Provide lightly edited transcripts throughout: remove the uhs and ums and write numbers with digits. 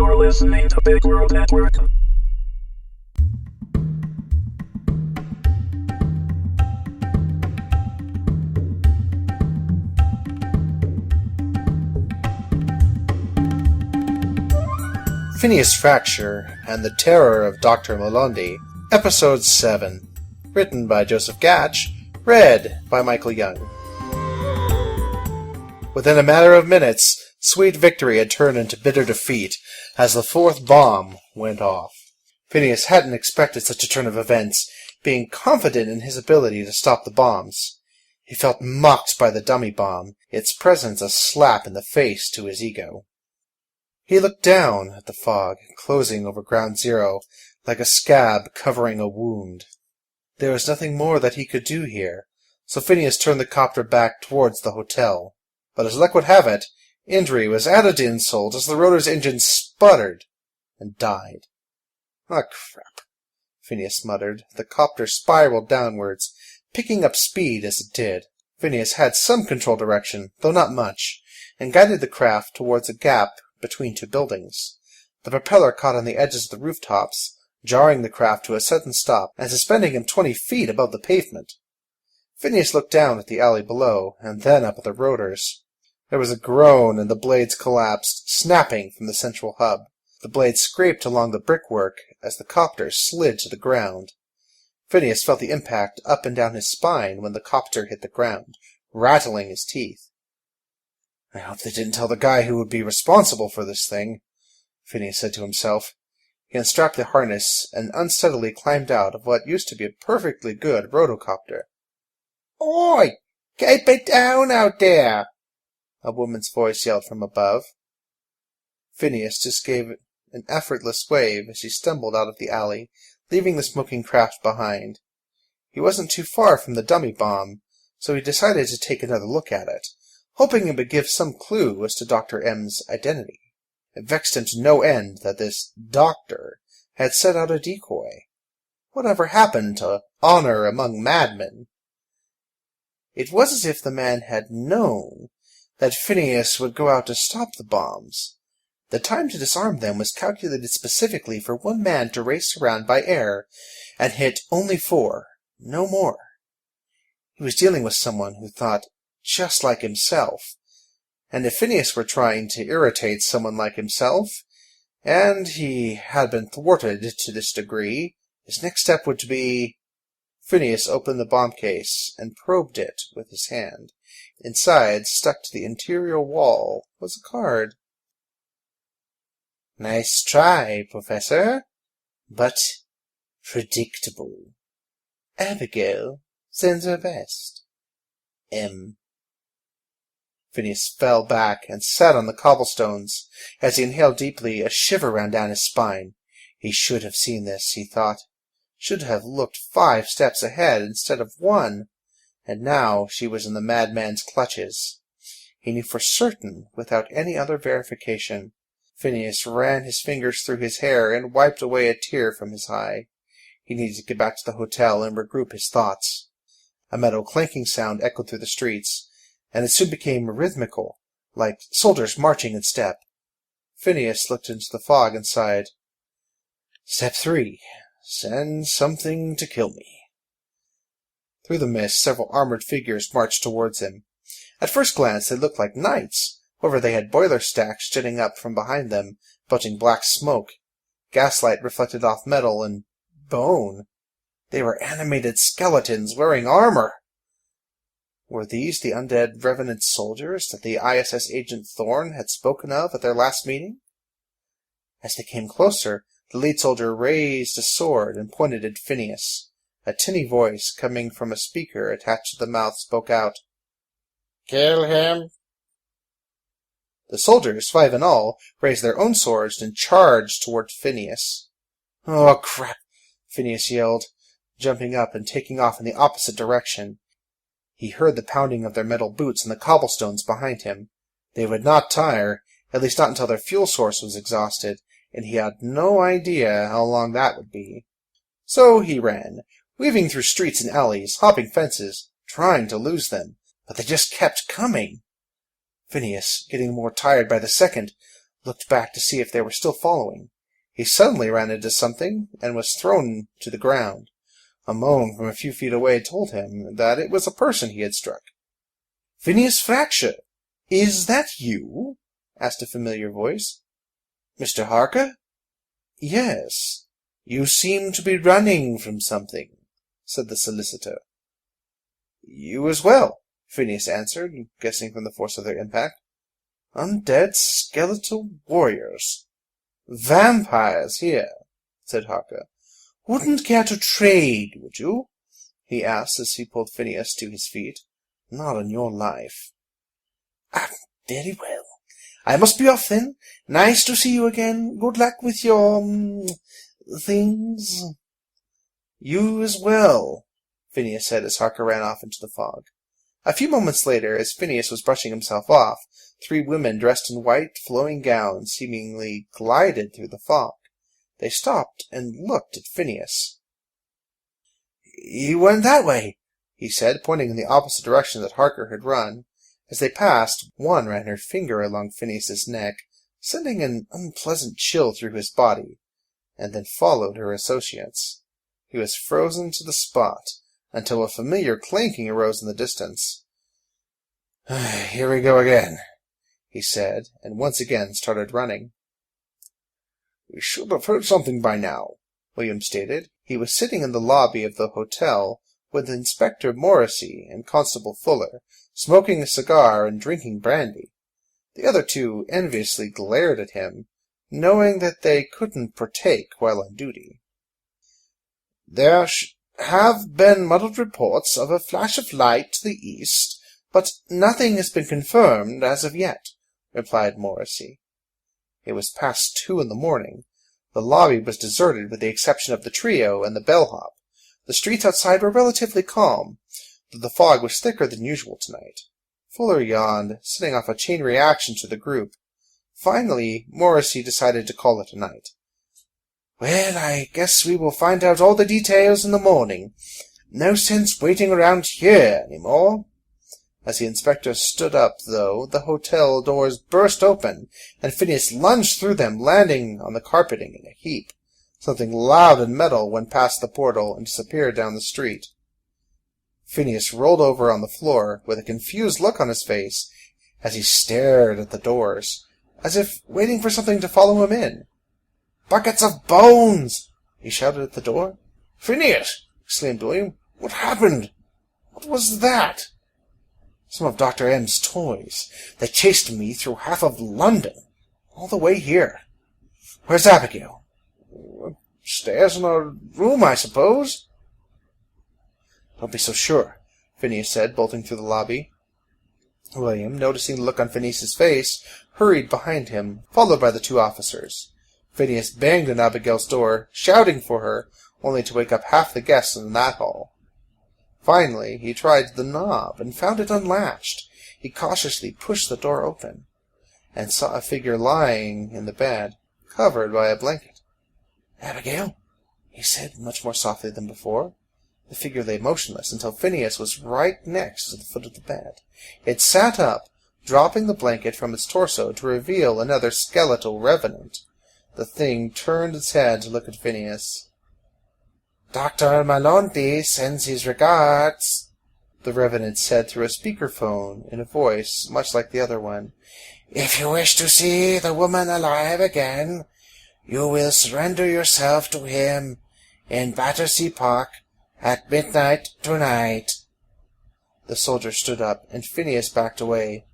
You're listening to Big World Network. Phineas Frakture and the Terror of Dr. Molondi, Episode 7. Written by Joseph Gatch, read by Michael Young. Within a matter of minutes, sweet victory had turned into bitter defeat as the fourth bomb went off. Phineas hadn't expected such a turn of events, being confident in his ability to stop the bombs. He felt mocked by the dummy bomb, its presence a slap in the face to his ego. He looked down at the fog, closing over Ground Zero, like a scab covering a wound. There was nothing more that he could do here, so Phineas turned the copter back towards the hotel. But as luck would have it, injury was added to insult as the rotor's engine sputtered and died. "Ah, crap," Phineas muttered. The copter spiraled downwards, picking up speed as it did. Phineas had some control direction, though not much, and guided the craft towards a gap between two buildings. The propeller caught on the edges of the rooftops, jarring the craft to a sudden stop and suspending him 20 feet above the pavement. Phineas looked down at the alley below, and then up at the rotors. There was a groan, and the blades collapsed, snapping from the central hub. The blades scraped along the brickwork as the copter slid to the ground. Phineas felt the impact up and down his spine when the copter hit the ground, rattling his teeth. "I hope they didn't tell the guy who would be responsible for this thing," Phineas said to himself. He unstrapped the harness and unsteadily climbed out of what used to be a perfectly good rotocopter. "Oi! Keep it down out there!" a woman's voice yelled from above. Phineas just gave an effortless wave as he stumbled out of the alley, leaving the smoking craft behind. He wasn't too far from the dummy bomb, so he decided to take another look at it, hoping it would give some clue as to Dr. M's identity. It vexed him to no end that this doctor had set out a decoy. Whatever happened to honor among madmen? It was as if the man had known that Phineas would go out to stop the bombs. The time to disarm them was calculated specifically for one man to race around by air and hit only 4, no more. He was dealing with someone who thought just like himself, and if Phineas were trying to irritate someone like himself, and he had been thwarted to this degree, his next step would be— Phineas opened the bomb case and probed it with his hand. Inside, stuck to the interior wall, was a card. "Nice try, Professor, but predictable. Abigail sends her best. M." Phineas fell back and sat on the cobblestones. As he inhaled deeply, a shiver ran down his spine. He should have seen this, he thought. Should have looked 5 steps ahead instead of 1. And now she was in the madman's clutches. He knew for certain, without any other verification. Phineas ran his fingers through his hair and wiped away a tear from his eye. He needed to get back to the hotel and regroup his thoughts. A metal clanking sound echoed through the streets, and it soon became rhythmical, like soldiers marching in step. Phineas looked into the fog and sighed. Step 3. Send something to kill me. Through the mist, several armored figures marched towards him. At first glance, they looked like knights. However, they had boiler stacks jutting up from behind them, belching black smoke. Gaslight reflected off metal and bone. They were animated skeletons wearing armor. Were these the undead Revenant soldiers that the ISS agent Thorne had spoken of at their last meeting? As they came closer, the lead soldier raised a sword and pointed at Phineas. A tinny voice, coming from a speaker attached to the mouth, spoke out. "Kill him." The soldiers, 5 in all, raised their own swords and charged toward Phineas. "Oh, crap!" Phineas yelled, jumping up and taking off in the opposite direction. He heard the pounding of their metal boots on the cobblestones behind him. They would not tire, at least not until their fuel source was exhausted, and he had no idea how long that would be. So he ran, weaving through streets and alleys, hopping fences, trying to lose them, but they just kept coming. Phineas, getting more tired by the second, looked back to see if they were still following. He suddenly ran into something and was thrown to the ground. A moan from a few feet away told him that it was a person he had struck. "Phineas Frakture, is that you?" asked a familiar voice. "Mr. Harker?" "Yes. You seem to be running from something," said the solicitor. "You as well," Phineas answered, guessing from the force of their impact. "Undead skeletal warriors." "Vampires here," said Harker. "Wouldn't care to trade, would you?" he asked as he pulled Phineas to his feet. "Not on your life." "Very well. I must be off then. Nice to see you again. Good luck with your things." "You as well," Phineas said as Harker ran off into the fog. A few moments later, as Phineas was brushing himself off, 3 women dressed in white, flowing gowns seemingly glided through the fog. They stopped and looked at Phineas. "He went that way," he said, pointing in the opposite direction that Harker had run. As they passed, one ran her finger along Phineas's neck, sending an unpleasant chill through his body, and then followed her associates. He was frozen to the spot until a familiar clanking arose in the distance. "Here we go again," he said, and once again started running. "We should have heard something by now," William stated. He was sitting in the lobby of the hotel with Inspector Morrissey and Constable Fuller, smoking a cigar and drinking brandy. The other 2 enviously glared at him, knowing that they couldn't partake while on duty. "There have been muddled reports of a flash of light to the east, but nothing has been confirmed as of yet," replied Morrissey. It was past 2 in the morning. The lobby was deserted with the exception of the trio and the bellhop. The streets outside were relatively calm, though the fog was thicker than usual tonight. Fuller yawned, setting off a chain reaction to the group. Finally, Morrissey decided to call it a night. "Well, I guess we will find out all the details in the morning. No sense waiting around here any more." As the inspector stood up, though, the hotel doors burst open, and Phineas lunged through them, landing on the carpeting in a heap. Something loud and metal went past the portal and disappeared down the street. Phineas rolled over on the floor, with a confused look on his face, as he stared at the doors, as if waiting for something to follow him in. "Buckets of bones!" he shouted at the door. "Phineas!" exclaimed William. "What happened? What was that?" "Some of Dr. M's toys. They chased me through half of London, all the way here. Where's Abigail?" "Upstairs in her room, I suppose." "Don't be so sure," Phineas said, bolting through the lobby. William, noticing the look on Phineas's face, hurried behind him, followed by the 2 officers. Phineas banged on Abigail's door, shouting for her, only to wake up half the guests in that hall. Finally, he tried the knob and found it unlatched. He cautiously pushed the door open, and saw a figure lying in the bed, covered by a blanket. "Abigail," he said, much more softly than before. The figure lay motionless until Phineas was right next to the foot of the bed. It sat up, dropping the blanket from its torso to reveal another skeletal revenant. The thing turned its head to look at Phineas. "Dr. Maloney sends his regards," the revenant said through a speakerphone in a voice much like the other one. "If you wish to see the woman alive again, you will surrender yourself to him in Battersea Park at midnight tonight." The soldier stood up, and Phineas backed away.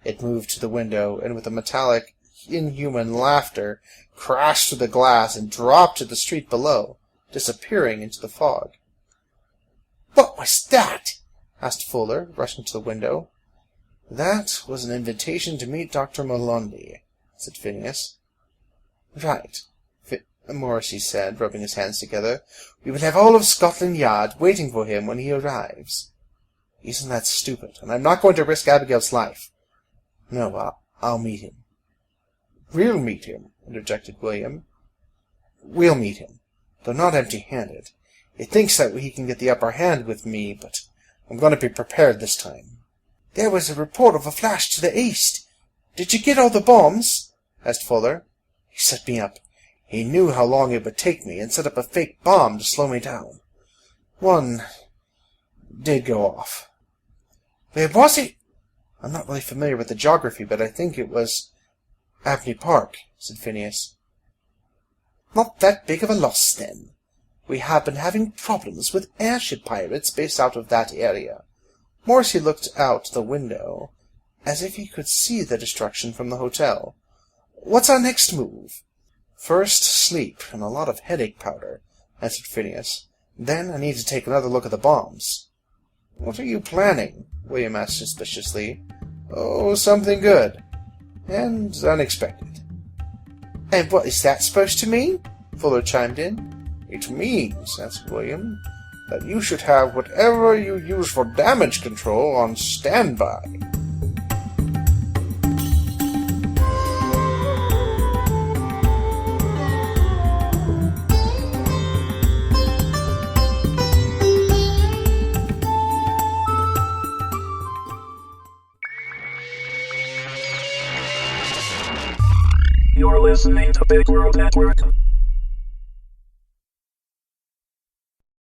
It moved to the window, and with a metallic, inhuman laughter, crashed through the glass and dropped to the street below, disappearing into the fog. "What was that?" asked Fuller, rushing to the window. "That was an invitation to meet Dr. Maloney," said Phineas. "Right," Morrissey said, rubbing his hands together. "We will have all of Scotland Yard waiting for him when he arrives." "Isn't that stupid? And I'm not going to risk Abigail's life." "No, I'll meet him." "We'll meet him," interjected William. "We'll meet him, though not empty-handed. He thinks that he can get the upper hand with me, but I'm going to be prepared this time." "There was a report of a flash to the east. Did you get all the bombs?" asked Fuller. He set me up. He knew how long it would take me and set up a fake bomb to slow me down. One did go off. Where was it? I'm not really familiar with the geography, but I think it was Abney Park, said Phineas. Not that big of a loss, then. We have been having problems with airship pirates based out of that area. Morrissey looked out the window, as if he could see the destruction from the hotel. What's our next move? First, sleep and a lot of headache powder, answered Phineas. Then I need to take another look at the bombs. What are you planning? William asked suspiciously. Oh, something good. And unexpected. And what is that supposed to mean? Fuller chimed in. It means, answered William, that you should have whatever you use for damage control on standby. You're listening to Big World Network.